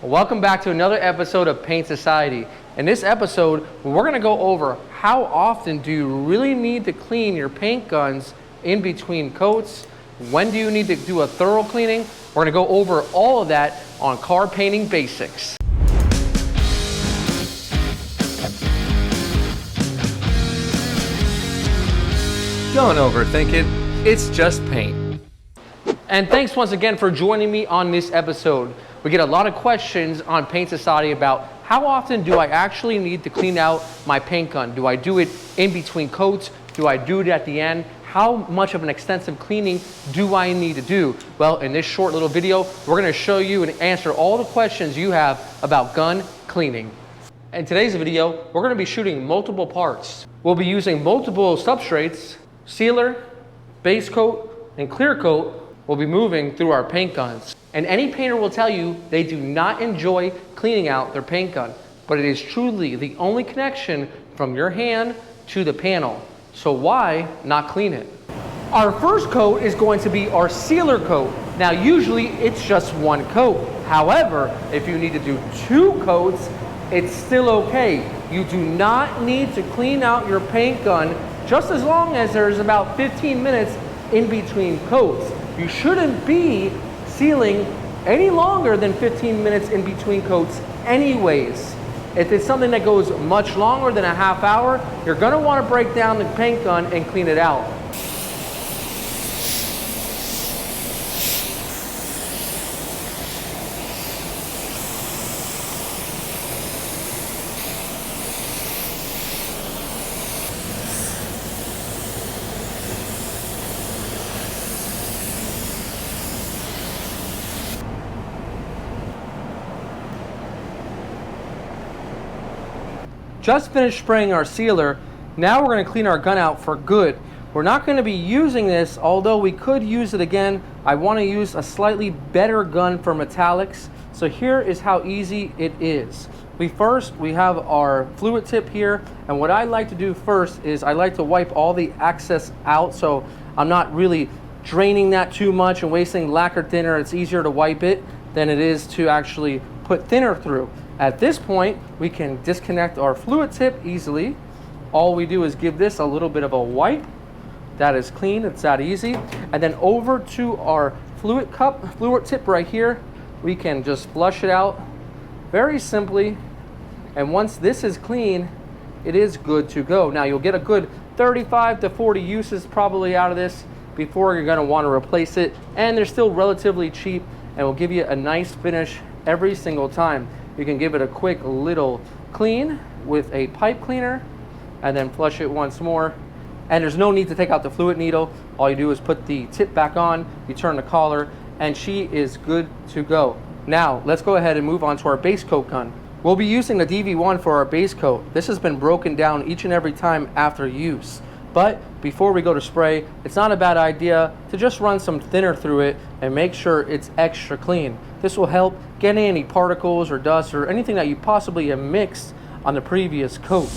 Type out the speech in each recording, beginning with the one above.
Welcome back to another episode of Paint Society. In this episode, we're going to go over how often do you really need to clean your paint guns in between coats? When do you need to do a thorough cleaning? We're going to go over all of that on Car Painting Basics. Don't overthink it, it's just paint. And thanks once again for joining me on this episode. We get a lot of questions on Paint Society about how often do I actually need to clean out my paint gun? Do I do it in between coats? Do I do it at the end? How much of an extensive cleaning do I need to do? Well, in this short little video, we're going to show you and answer all the questions you have about gun cleaning. In today's video, we're going to be shooting multiple parts. We'll be using multiple substrates, sealer, base coat, and clear coat. Will be moving through our paint guns. And any painter will tell you they do not enjoy cleaning out their paint gun, but it is truly the only connection from your hand to the panel. So why not clean it? Our first coat is going to be our sealer coat. Now usually it's just one coat. However, if you need to do two coats, it's still okay. You do not need to clean out your paint gun just as long as there's about 15 minutes in between coats. You shouldn't be sealing any longer than 15 minutes in between coats anyways. If it's something that goes much longer than a half hour, you're going to want to break down the paint gun and clean it out. Just finished spraying our sealer. Now we're going to clean our gun out for good. We're not going to be using this, although we could use it again. I want to use a slightly better gun for metallics. So here is how easy it is. We have our fluid tip here, and what I like to do first is I like to wipe all the excess out, so I'm not really draining that too much and wasting lacquer thinner. It's easier to wipe it than it is to actually put thinner through. At this point, we can disconnect our fluid tip easily. All we do is give this a little bit of a wipe. That is clean, it's that easy. And then over to our fluid tip right here, we can just flush it out very simply. And once this is clean, it is good to go. Now you'll get a good 35 to 40 uses probably out of this before you're gonna wanna replace it. And they're still relatively cheap and will give you a nice finish every single time. You can give it a quick little clean with a pipe cleaner and then flush it once more. And there's no need to take out the fluid needle. All you do is put the tip back on, you turn the collar, and she is good to go. Now, let's go ahead and move on to our base coat gun. We'll be using the DV1 for our base coat. This has been broken down each and every time after use. But before we go to spray, it's not a bad idea to just run some thinner through it and make sure it's extra clean. This will help get any particles or dust or anything that you possibly have mixed on the previous coat.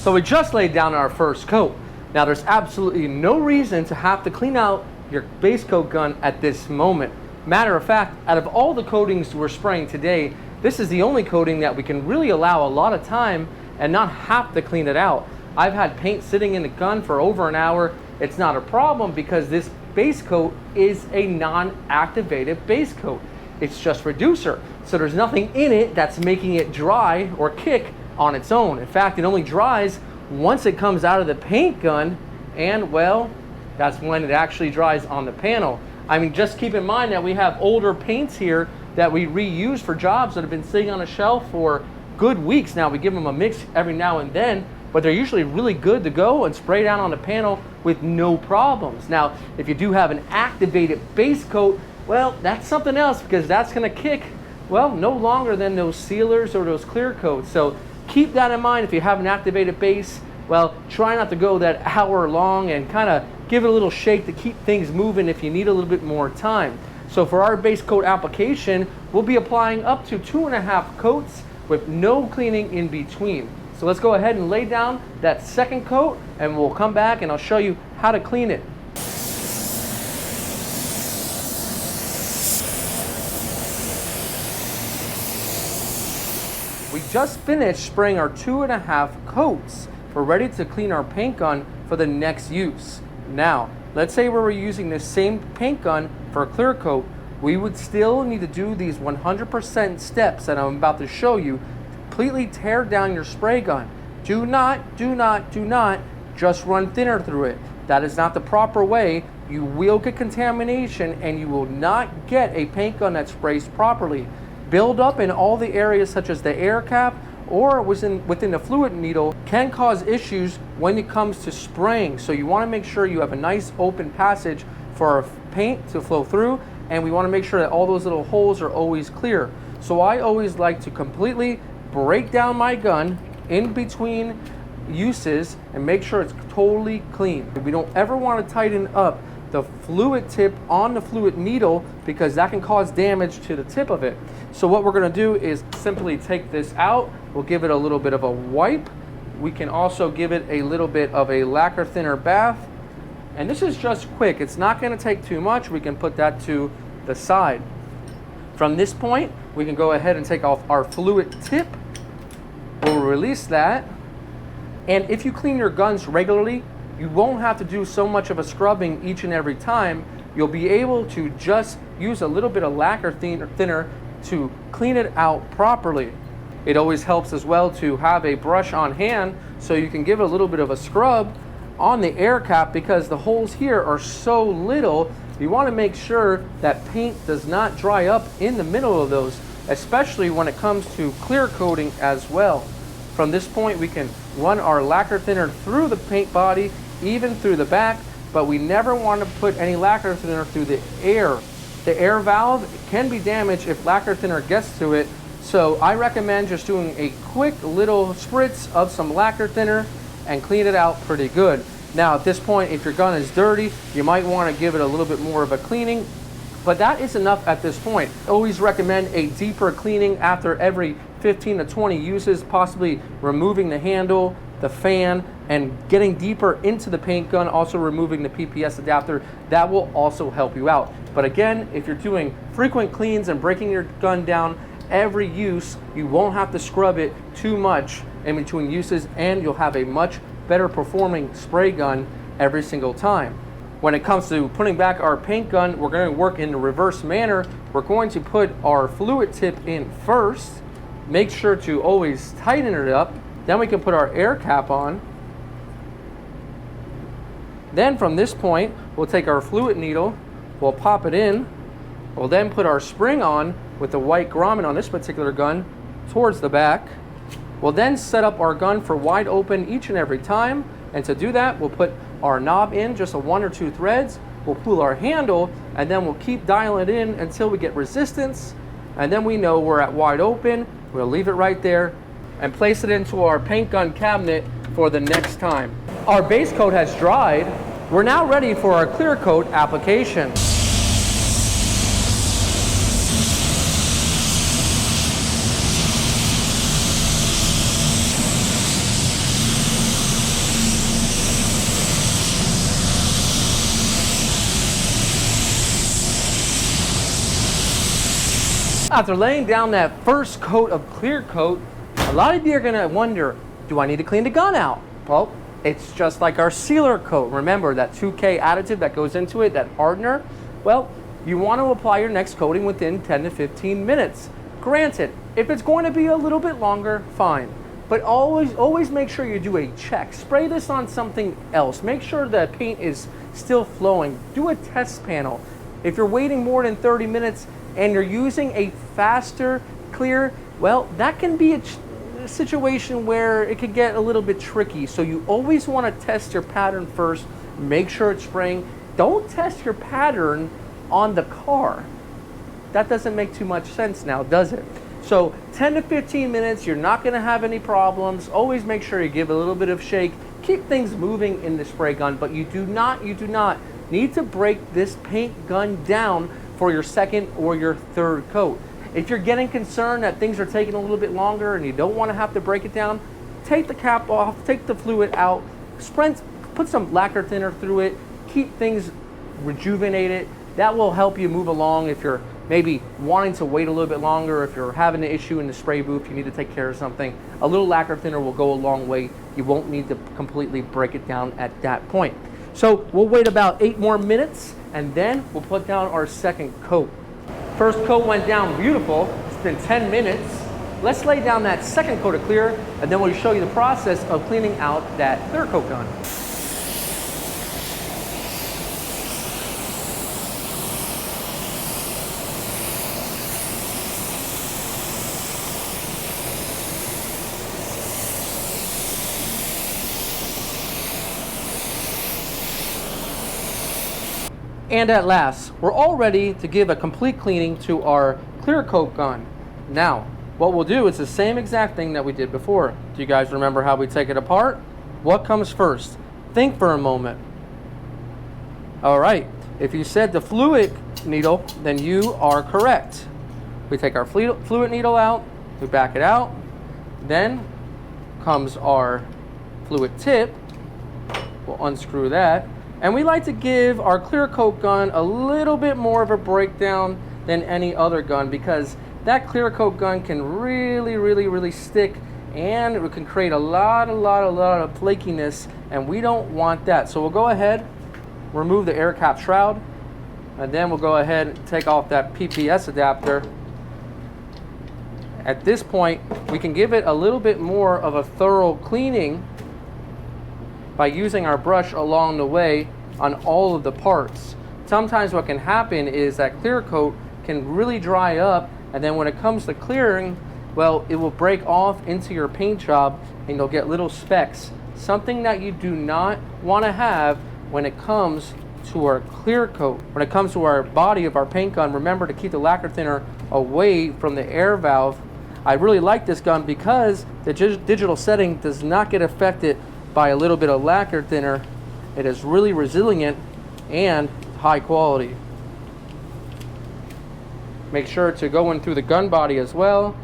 So we just laid down our first coat. Now there's absolutely no reason to have to clean out your base coat gun at this moment. Matter of fact, out of all the coatings we're spraying today, this is the only coating that we can really allow a lot of time and not have to clean it out. I've had paint sitting in the gun for over an hour. It's not a problem because this base coat is a non-activated base coat. It's just reducer. So there's nothing in it that's making it dry or kick on its own. In fact, it only dries once it comes out of the paint gun, and well, that's when it actually dries on the panel. I mean, just keep in mind that we have older paints here that we reuse for jobs that have been sitting on a shelf for good weeks now. We give them a mix every now and then, but they're usually really good to go and spray down on the panel with no problems. Now, if you do have an activated base coat, well, that's something else because that's gonna kick, well, no longer than those sealers or those clear coats. So keep that in mind if you have an activated base. well, try not to go that hour long and kind of give it a little shake to keep things moving if you need a little bit more time. So for our base coat application, we'll be applying up to 2.5 coats with no cleaning in between. So let's go ahead and lay down that second coat, and we'll come back and I'll show you how to clean it. We just finished spraying our 2.5 coats. We're ready to clean our paint gun for the next use. Now, let's say we were using the same paint gun for a clear coat. We would still need to do these 100% steps that I'm about to show you. Completely tear down your spray gun. Do not just run thinner through it. That is not the proper way. You will get contamination and you will not get a paint gun that sprays properly. Build up in all the areas such as the air cap or within the fluid needle can cause issues when it comes to spraying. So you want to make sure you have a nice open passage for our paint to flow through, and we want to make sure that all those little holes are always clear. So I always like to completely break down my gun in between uses and make sure it's totally clean. We don't ever want to tighten up the fluid tip on the fluid needle because that can cause damage to the tip of it. So what we're going to do is simply take this out. We'll give it a little bit of a wipe. We can also give it a little bit of a lacquer thinner bath. And this is just quick. It's not going to take too much. We can put that to the side. From this point, we can go ahead and take off our fluid tip. We'll release that. And if you clean your guns regularly, you won't have to do so much of a scrubbing each and every time. You'll be able to just use a little bit of lacquer thinner to clean it out properly. It always helps as well to have a brush on hand so you can give it a little bit of a scrub on the air cap because the holes here are so little. You want to make sure that paint does not dry up in the middle of those, especially when it comes to clear coating as well. From this point, we can run our lacquer thinner through the paint body, even through the back, but we never want to put any lacquer thinner through the air. The air valve can be damaged if lacquer thinner gets to it, so I recommend just doing a quick little spritz of some lacquer thinner and clean it out pretty good. Now at this point, if your gun is dirty, you might want to give it a little bit more of a cleaning, but that is enough at this point. Always recommend a deeper cleaning after every 15 to 20 uses, possibly removing the handle, the fan, and getting deeper into the paint gun, also removing the PPS adapter. That will also help you out. But again, if you're doing frequent cleans and breaking your gun down every use, you won't have to scrub it too much in between uses, and you'll have a much better performing spray gun every single time. When it comes to putting back our paint gun, we're going to work in the reverse manner. We're going to put our fluid tip in first. Make sure to always tighten it up. Then we can put our air cap on. Then from this point, we'll take our fluid needle, we'll pop it in. We'll then put our spring on with the white grommet on this particular gun towards the back. We'll then set up our gun for wide open each and every time. And to do that, we'll put our knob in, just a 1 or 2 threads. We'll pull our handle, and then we'll keep dialing it in until we get resistance. And then we know we're at wide open. We'll leave it right there and place it into our paint gun cabinet for the next time. Our base coat has dried. We're now ready for our clear coat application. After laying down that first coat of clear coat, a lot of you are gonna wonder, do I need to clean the gun out? Well, it's just like our sealer coat. Remember that 2K additive that goes into it, that hardener? Well, you want to apply your next coating within 10 to 15 minutes. Granted, if it's going to be a little bit longer, fine. But always make sure you do a check. Spray this on something else. Make sure the paint is still flowing. Do a test panel. If you're waiting more than 30 minutes and you're using a faster clear, well, that can be a situation where it could get a little bit tricky. So you always want to test your pattern first. Make sure it's spraying. Don't test your pattern on the car. That doesn't make too much sense now, does it? So 10 to 15 minutes, you're not going to have any problems. Always make sure you give a little bit of shake. keep things moving in the spray gun, but you do not need to break this paint gun down for your second or your third coat. If you're getting concerned that things are taking a little bit longer and you don't want to have to break it down, take the cap off, take the fluid out, put some lacquer thinner through it, keep things rejuvenated. That will help you move along if you're maybe wanting to wait a little bit longer, if you're having an issue in the spray booth, you need to take care of something. A little lacquer thinner will go a long way. You won't need to completely break it down at that point. So we'll wait about 8 more minutes and then we'll put down our second coat. First coat went down beautiful. It's been 10 minutes. Let's lay down that second coat of clear and then we'll show you the process of cleaning out that clear coat gun. And at last, we're all ready to give a complete cleaning to our clear coat gun. Now, what we'll do is the same exact thing that we did before. Do you guys remember how we take it apart? What comes first? Think for a moment. All right, if you said the fluid needle, then you are correct. We take our fluid needle out, we back it out, then comes our fluid tip. We'll unscrew that. And we like to give our clear coat gun a little bit more of a breakdown than any other gun because that clear coat gun can really stick and it can create a lot of flakiness, and we don't want that. So we'll go ahead, remove the air cap shroud, and then we'll go ahead and take off that PPS adapter. At this point, we can give it a little bit more of a thorough cleaning by using our brush along the way on all of the parts. Sometimes what can happen is that clear coat can really dry up, and then when it comes to clearing, well, it will break off into your paint job and you'll get little specks. Something that you do not want to have when it comes to our clear coat. When it comes to our body of our paint gun, remember to keep the lacquer thinner away from the air valve. I really like this gun because the digital setting does not get affected by a little bit of lacquer thinner. It is really resilient and high quality. Make sure to go in through the gun body as well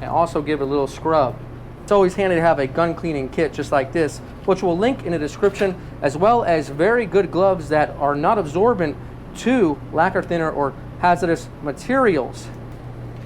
and also give it a little scrub. It's always handy to have a gun cleaning kit just like this, which we'll link in the description, as well as very good gloves that are not absorbent to lacquer thinner or hazardous materials.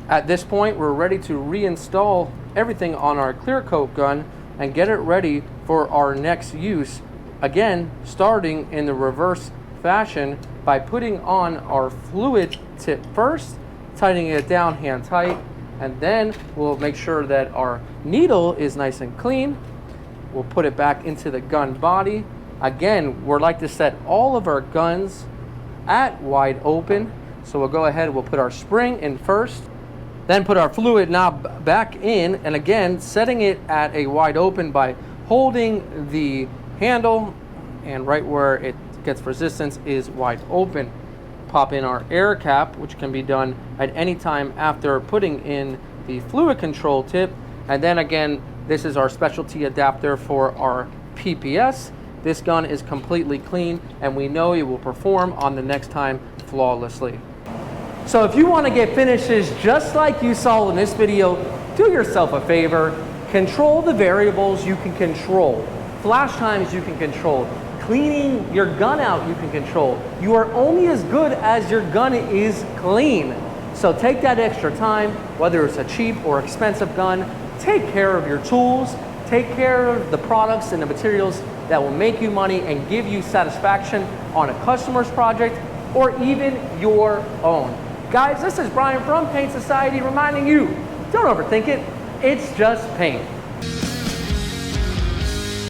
At this point, we're ready to reinstall everything on our clear coat gun and get it ready for our next use. Again, starting in the reverse fashion by putting on our fluid tip first, tightening it down hand tight, and then we'll make sure that our needle is nice and clean. We'll put it back into the gun body. Again, we'd like to set all of our guns at wide open. So we'll go ahead, we'll put our spring in first, then put our fluid knob back in, and again, setting it at a wide open by holding the handle, and right where it gets resistance is wide open. Pop in our air cap, which can be done at any time after putting in the fluid control tip. And then again, this is our specialty adapter for our PPS. This gun is completely clean and we know it will perform on the next time flawlessly. So if you want to get finishes just like you saw in this video, do yourself a favor, control the variables you can control. Flash times you can control. Cleaning your gun out you can control. You are only as good as your gun is clean. So take that extra time, whether it's a cheap or expensive gun, take care of your tools, take care of the products and the materials that will make you money and give you satisfaction on a customer's project or even your own. Guys, this is Brian from Paint Society reminding you, don't overthink it, it's just paint.